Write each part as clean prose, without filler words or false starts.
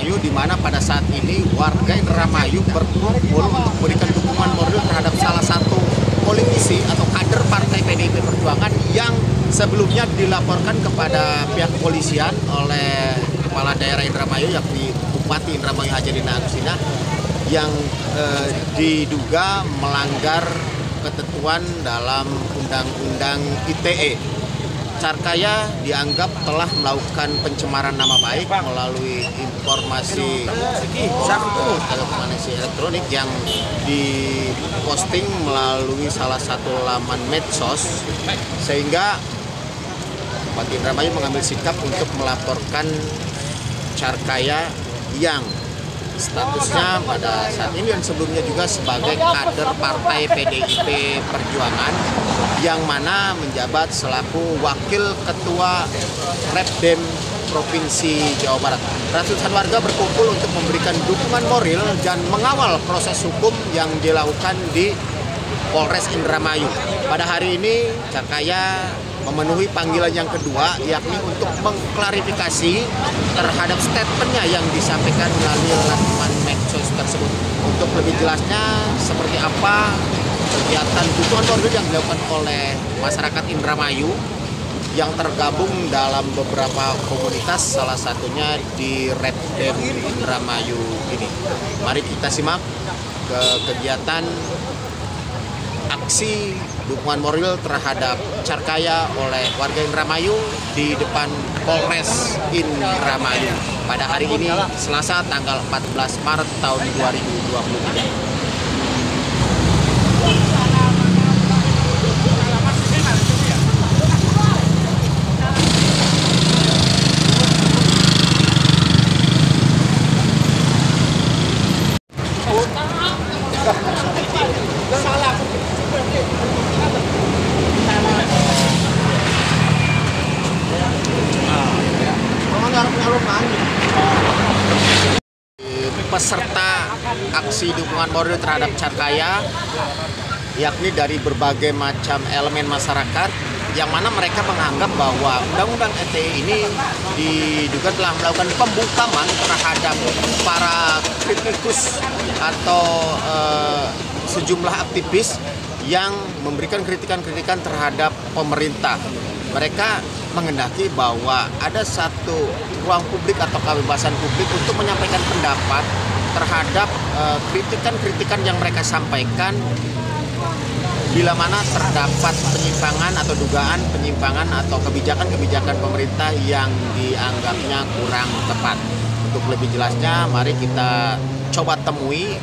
Indramayu, di mana pada saat ini warga Indramayu berkumpul untuk memberikan dukungan moral terhadap salah satu politisi atau kader partai PDIP Perjuangan yang sebelumnya dilaporkan kepada pihak kepolisian oleh Kepala Daerah Indramayu, yakni Bupati Indramayu Hajarina Agustina, yang diduga melanggar ketentuan dalam Undang-Undang ITE. Carkaya dianggap telah melakukan pencemaran nama baik melalui informasi telekomunikasi elektronik yang diposting melalui salah satu laman medsos, sehingga Bupati Indramayu mengambil sikap untuk melaporkan Carkaya yang statusnya pada saat ini dan sebelumnya juga sebagai kader partai PDIP Perjuangan, yang mana menjabat selaku wakil ketua Repdem Provinsi Jawa Barat. Ratusan warga berkumpul untuk memberikan dukungan moral dan mengawal proses hukum yang dilakukan di Polres Indramayu. Pada hari ini Carkaya memenuhi panggilan yang kedua, yakni untuk mengklarifikasi terhadap statementnya yang disampaikan melalui laman medsos tersebut. Untuk lebih jelasnya seperti apa kegiatan dukungan moral yang dilakukan oleh masyarakat Indramayu yang tergabung dalam beberapa komunitas, salah satunya di Repdem Indramayu ini. Mari kita simak ke kegiatan aksi dukungan moral terhadap Carkaya oleh warga Indramayu di depan Polres Indramayu pada hari ini, Selasa tanggal 14 Maret tahun 2023. Peserta aksi dukungan moral terhadap Carkaya yakni dari berbagai macam elemen masyarakat, yang mana mereka menganggap bahwa Undang-Undang ITE ini diduga telah melakukan pembungkaman terhadap para kritikus atau sejumlah aktivis yang memberikan kritikan-kritikan terhadap pemerintah. Mereka menghendaki bahwa ada satu ruang publik atau kebebasan publik untuk menyampaikan pendapat terhadap kritikan-kritikan yang mereka sampaikan bila mana terdapat penyimpangan atau dugaan penyimpangan atau kebijakan-kebijakan pemerintah yang dianggapnya kurang tepat. Untuk lebih jelasnya, mari kita coba temui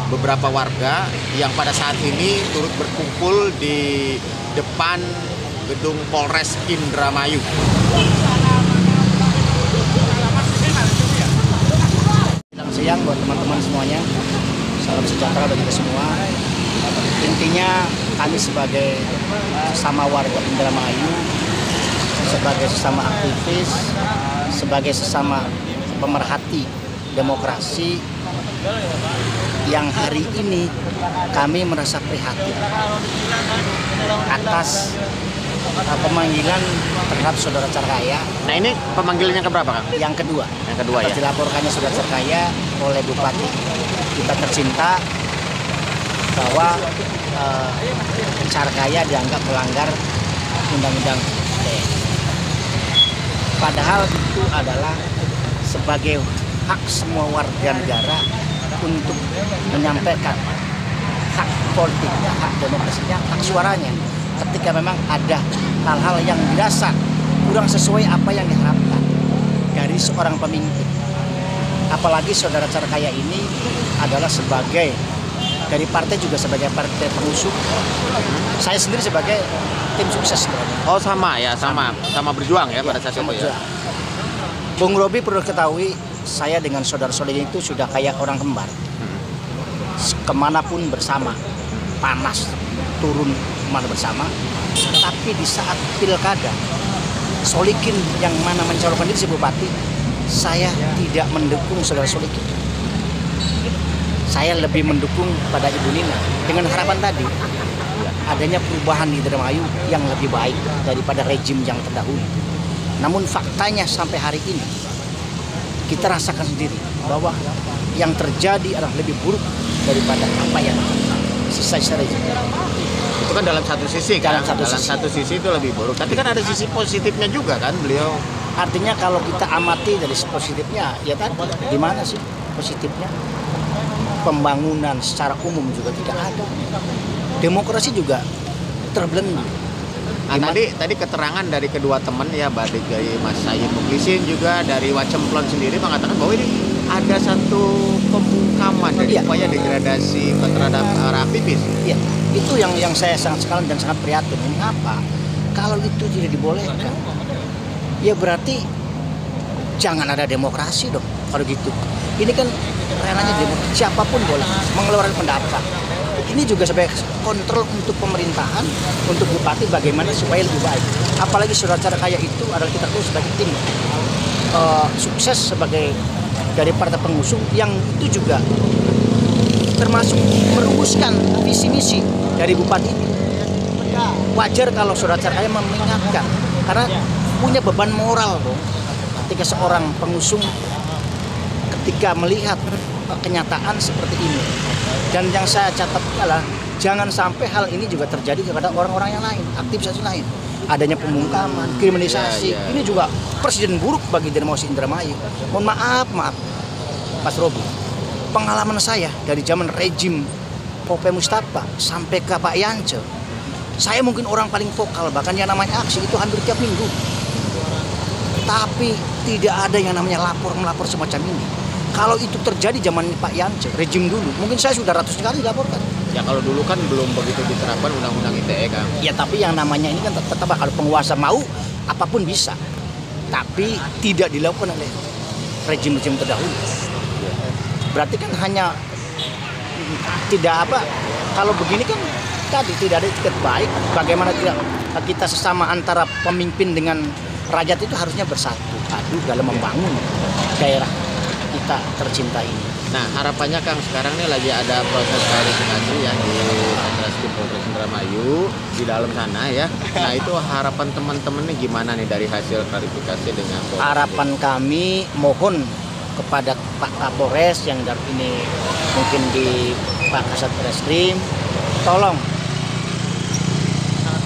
beberapa warga yang pada saat ini turut berkumpul di depan gedung Polres Indramayu. Selamat siang buat teman-teman semuanya. Salam sejahtera bagi kita semua. Intinya kami sebagai sesama warga Indramayu, sebagai sesama aktivis, sebagai sesama pemerhati demokrasi, yang hari ini kami merasa prihatin atas pemanggilan terhadap saudara Carkaya. Nah, ini pemanggilannya keberapa, Kang? Yang kedua. Yang kedua ya. Dilaporkannya saudara Carkaya oleh Bupati kita tercinta bahwa Carkaya dianggap melanggar Undang-Undang ITE. Padahal itu adalah sebagai hak semua warga negara untuk menyampaikan hak politiknya, hak demokrasinya, hak suaranya. Ketika memang ada hal-hal yang dirasa kurang sesuai apa yang diharapkan dari seorang pemimpin. Apalagi saudara Carkaya ini adalah sebagai dari partai, juga sebagai partai pengusung. Saya sendiri sebagai tim sukses sebenarnya. Oh, sama ya, sama berjuang ya pada saat itu ya. Bung Robi perlu ketahui, saya dengan saudara-saudara itu sudah kayak orang kembar. Kemanapun bersama, panas turun kemana bersama. Tapi di saat pilkada, Solikin yang mana mencalonkan diri sebagai bupati, saya tidak mendukung saudara Solikin. Saya lebih mendukung pada Ibu Nina dengan harapan tadi adanya perubahan di Indramayu yang lebih baik daripada rejim yang terdahulu. Namun faktanya sampai hari ini kita rasakan sendiri bahwa yang terjadi adalah lebih buruk daripada apa yang sisa-sisa rejim. Itu kan dalam satu sisi kan, Dalam satu sisi itu lebih buruk. Tapi kan ada sisi positifnya juga kan beliau. Artinya kalau kita amati dari positifnya, ya tadi di mana sih positifnya? Pembangunan secara umum juga tidak ada. Demokrasi juga terbelenggu. Tadi keterangan dari kedua teman ya, baik dari Mas Said Muklisin juga dari Wacemplon sendiri mengatakan bahwa ini ada satu pembungkaman dari upaya degradasi terhadap aktivis. Iya, itu yang saya sangat sekali dan sangat prihatin. Mengapa? Kalau itu tidak dibolehkan, ya berarti jangan ada demokrasi dong. Kalau gitu, ini kan ranahnya demokrasi, siapapun boleh mengeluarkan pendapat. Ini juga sebagai kontrol untuk pemerintahan, untuk bupati bagaimana supaya lebih baik. Apalagi Suracara Kaya itu adalah kita tahu sebagai tim sukses sebagai dari partai pengusung yang itu juga termasuk merumuskan visi misi dari bupati ini. Wajar kalau Suracara Kaya mengingatkan karena punya beban moral dong. Ketika seorang pengusung ketika melihat kenyataan seperti ini, dan yang saya catat adalah jangan sampai hal ini juga terjadi kepada orang-orang yang lain, aktivis lain. Adanya pembungkaman, kriminalisasi, ini juga presiden buruk bagi demokrasi Indramayu. Mohon maaf, Mas Robi, pengalaman saya dari zaman rejim Pope Mustafa sampai ke Pak Yance, saya mungkin orang paling vokal, bahkan yang namanya aksi itu hampir tiap minggu. Tapi tidak ada yang namanya melapor semacam ini. Kalau itu terjadi zaman Pak Yance, rejim dulu, mungkin saya sudah ratus kali dilaporkan. Ya kalau dulu kan belum begitu diterapkan undang-undang ITE kan. Ya tapi yang namanya ini kan tetap kalau penguasa mau, apapun bisa. Tapi tidak dilakukan oleh rejim-rejim terdahulu. Berarti kan hanya tidak kalau begini kan tadi tidak ada etiket baik. Bagaimana tidak kita sesama antara pemimpin dengan rakyat itu harusnya bersatu padu dalam membangun daerah kita tercinta ini. Nah harapannya Kang, sekarang nih lagi ada proses klarifikasi ya di Satreskrim Polres Indramayu di dalam sana ya. Nah itu harapan teman-teman nih gimana nih dari hasil klarifikasi dengan Polres? Harapan kami mohon kepada Pak Kapolres yang ini mungkin di Pak Satreskrim, tolong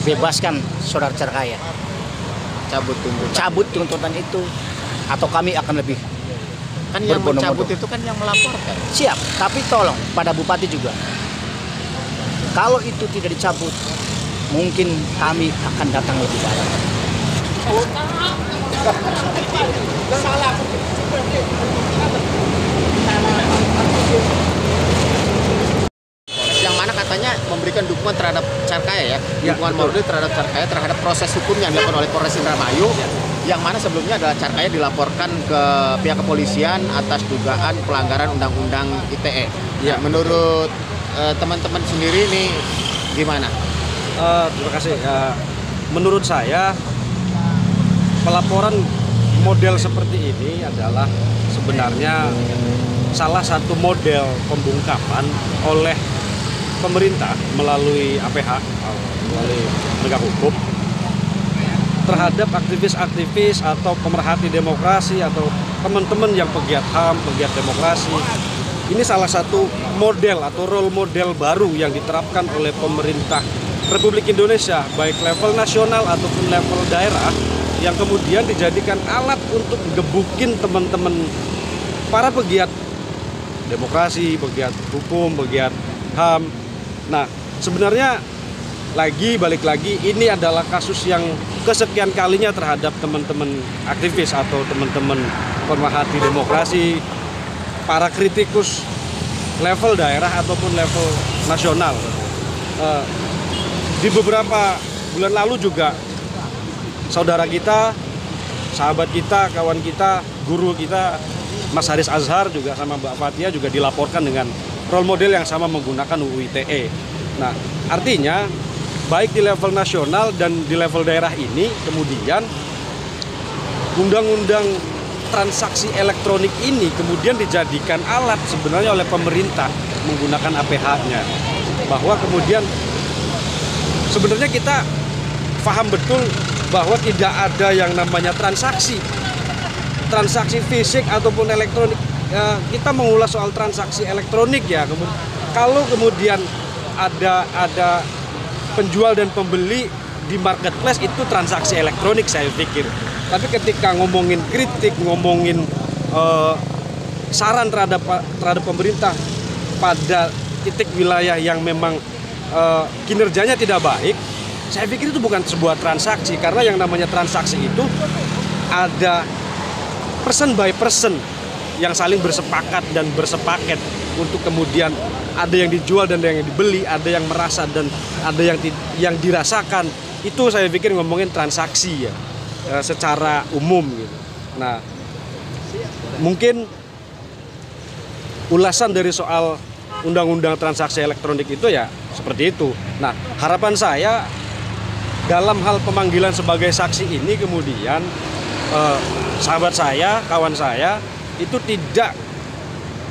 bebaskan Saudara Kaya. Cabut tuntutan itu, atau kami akan lebih kan yang mencabut itu kan yang melaporkan. Siap, tapi tolong pada bupati juga. Kalau itu tidak dicabut, mungkin kami akan datang lebih banyak. Yang mana katanya memberikan dukungan terhadap Carkaya ya, dukungan moral terhadap Carkaya terhadap proses hukum yang dilakukan oleh Polres Indramayu. Yang mana sebelumnya adalah Carkaya dilaporkan ke pihak kepolisian atas dugaan pelanggaran undang-undang ITE. Ya, menurut teman-teman sendiri ini gimana? Terima kasih. Menurut saya pelaporan model seperti ini adalah sebenarnya salah satu model pembungkaman oleh pemerintah melalui APH, melalui penegak hukum, terhadap aktivis-aktivis atau pemerhati demokrasi atau teman-teman yang pegiat HAM, pegiat demokrasi. Ini salah satu model atau role model baru yang diterapkan oleh pemerintah Republik Indonesia, baik level nasional ataupun level daerah, yang kemudian dijadikan alat untuk gebukin teman-teman para pegiat demokrasi, pegiat hukum, pegiat HAM. Nah, sebenarnya balik lagi ini adalah kasus yang kesekian kalinya terhadap teman-teman aktivis atau teman-teman pemerhati demokrasi, para kritikus level daerah ataupun level nasional. Di beberapa bulan lalu juga saudara kita, sahabat kita, kawan kita, guru kita, Mas Haris Azhar juga sama Mbak Fathia juga dilaporkan dengan role model yang sama menggunakan UU ITE. Nah, artinya baik di level nasional dan di level daerah ini kemudian undang-undang transaksi elektronik ini kemudian dijadikan alat sebenarnya oleh pemerintah menggunakan APH-nya, bahwa kemudian sebenarnya kita paham betul bahwa tidak ada yang namanya transaksi transaksi fisik ataupun elektronik, kita mengulas soal transaksi elektronik ya. Kalau kemudian ada penjual dan pembeli di marketplace, itu transaksi elektronik saya pikir. Tapi ketika ngomongin kritik, ngomongin saran terhadap pemerintah pada titik wilayah yang memang kinerjanya tidak baik, saya pikir itu bukan sebuah transaksi. Karena yang namanya transaksi itu ada person by person yang saling bersepakat dan bersepaket untuk kemudian ada yang dijual dan ada yang dibeli, ada yang merasa dan ada yang dirasakan. Itu saya pikir ngomongin transaksi ya, secara umum gitu. Nah, mungkin ulasan dari soal undang-undang transaksi elektronik itu ya seperti itu. Nah, harapan saya dalam hal pemanggilan sebagai saksi ini kemudian sahabat saya, kawan saya itu tidak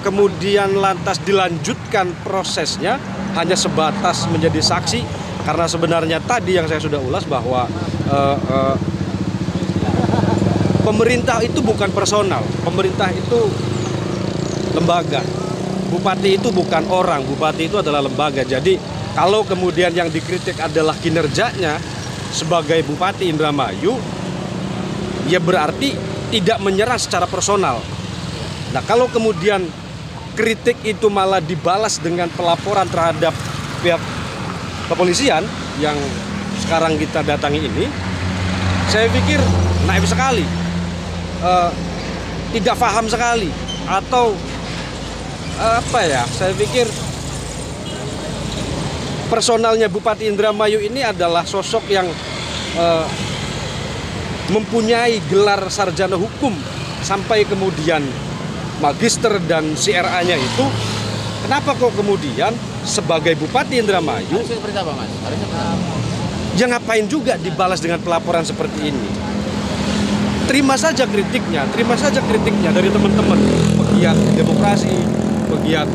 kemudian lantas dilanjutkan prosesnya hanya sebatas menjadi saksi, karena sebenarnya tadi yang saya sudah ulas bahwa pemerintah itu bukan personal, pemerintah itu lembaga. Bupati itu bukan orang, bupati itu adalah lembaga. Jadi kalau kemudian yang dikritik adalah kinerjanya sebagai Bupati Indramayu, ya berarti tidak menyerang secara personal. Nah, kalau kemudian kritik itu malah dibalas dengan pelaporan terhadap pihak kepolisian yang sekarang kita datangi ini, saya pikir naif sekali, tidak paham sekali, atau saya pikir personalnya Bupati Indramayu ini adalah sosok yang mempunyai gelar sarjana hukum sampai kemudian magister dan CRA-nya itu, kenapa kok kemudian sebagai Bupati Indramayu ya ngapain juga dibalas dengan pelaporan seperti ini? Terima saja kritiknya dari teman-teman pegiat demokrasi, pegiat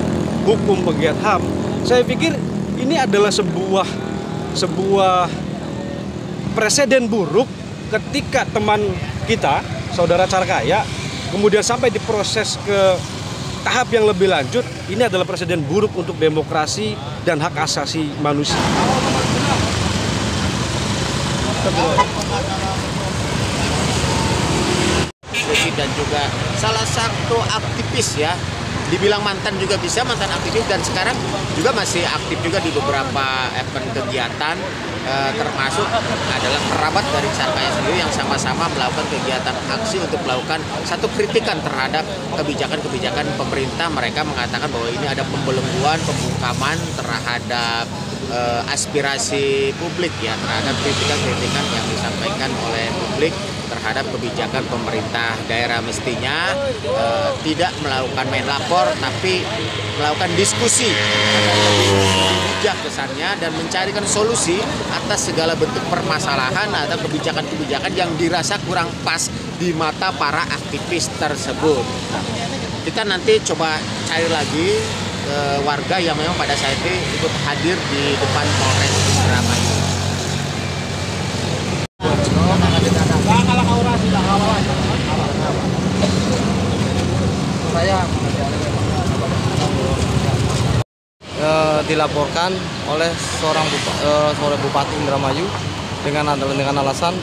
hukum, pegiat HAM. Saya pikir ini adalah sebuah preseden buruk ketika teman kita, saudara Carkaya, kemudian sampai diproses ke tahap yang lebih lanjut. Ini adalah presiden buruk untuk demokrasi dan hak asasi manusia. Dan juga salah satu aktivis ya, dibilang mantan juga bisa, mantan aktivis, dan sekarang juga masih aktif juga di beberapa event kegiatan, termasuk adalah kerabat dari Carkaya sendiri yang sama-sama melakukan kegiatan aksi untuk melakukan satu kritikan terhadap kebijakan-kebijakan pemerintah. Mereka mengatakan bahwa ini ada pembelengguan, pembungkaman terhadap aspirasi publik ya, terhadap kritikan-kritikan yang disampaikan oleh publik terhadap kebijakan pemerintah daerah. Mestinya tidak melakukan main lapor, tapi melakukan diskusi bijak kesannya dan mencarikan solusi atas segala bentuk permasalahan atau kebijakan-kebijakan yang dirasa kurang pas di mata para aktivis tersebut. Kita nanti coba cari lagi warga yang memang pada saat itu ikut hadir di depan Polres Indramayu. Dilaporkan oleh seorang Bupati Indramayu dengan alasan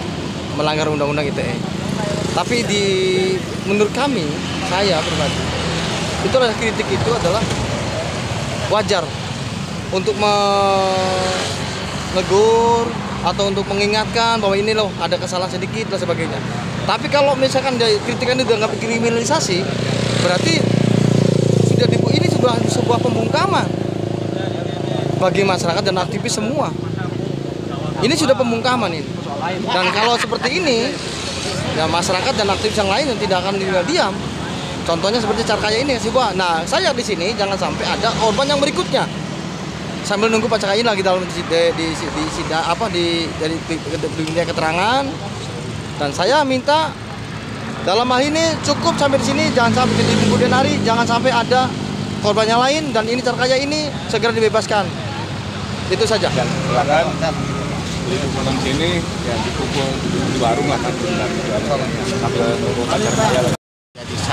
melanggar undang-undang ITE. Tapi menurut kami, saya pribadi, itu adalah kritik itu adalah wajar untuk menegur atau untuk mengingatkan bahwa ini loh ada kesalahan sedikit dan sebagainya. Tapi kalau misalkan kritikan itu dianggap kriminalisasi, berarti ini sebuah pembungkaman bagi masyarakat dan aktivis semua. Ini sudah pembungkaman ini. Dan kalau seperti ini, ya masyarakat dan aktivis yang lain yang tidak akan diam. Contohnya seperti Carkaya ini, nah saya di sini jangan sampai ada korban yang berikutnya. Sambil nunggu Pak Carkaya lagi dalam dunia keterangan. Dan saya minta dalam hal ini cukup sampai di sini, jangan sampai di kemudian hari jangan sampai ada korban yang lain, dan ini Carkaya ini segera dibebaskan. Itu saja. Dan silakan di sini ya dipukul di warung lah kan, sambil nunggu Pak Carkaya.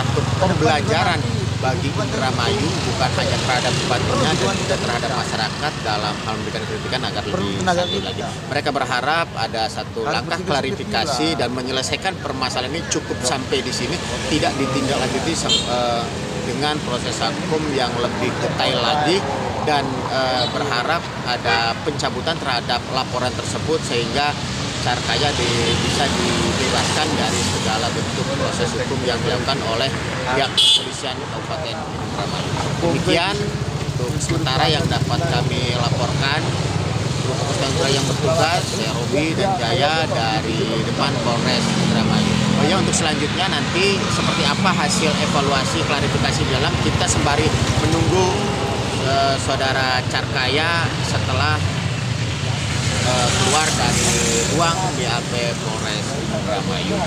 satu pembelajaran bagi Indramayu, bukan hanya terhadap bupatinya dan juga terhadap masyarakat dalam hal memberikan kritikan agar lebih santai lagi. Mereka berharap ada satu langkah klarifikasi dan menyelesaikan permasalahan ini cukup sampai di sini, tidak ditindaklanjuti dengan proses hukum yang lebih detail lagi, dan berharap ada pencabutan terhadap laporan tersebut sehingga Carkaya bisa dibebaskan dari segala bentuk proses hukum yang dilakukan oleh pihak kepolisian Kabupaten Indramayu. Demikian untuk sementara yang dapat kami laporkan. Untuk yang bertugas, saya Robi dan Jaya dari depan Polres Indramayu. Oh ya, untuk selanjutnya nanti seperti apa hasil evaluasi klarifikasi di dalam, kita sembari menunggu saudara Carkaya setelah keluar dari ruang BAP Polres Indramayu.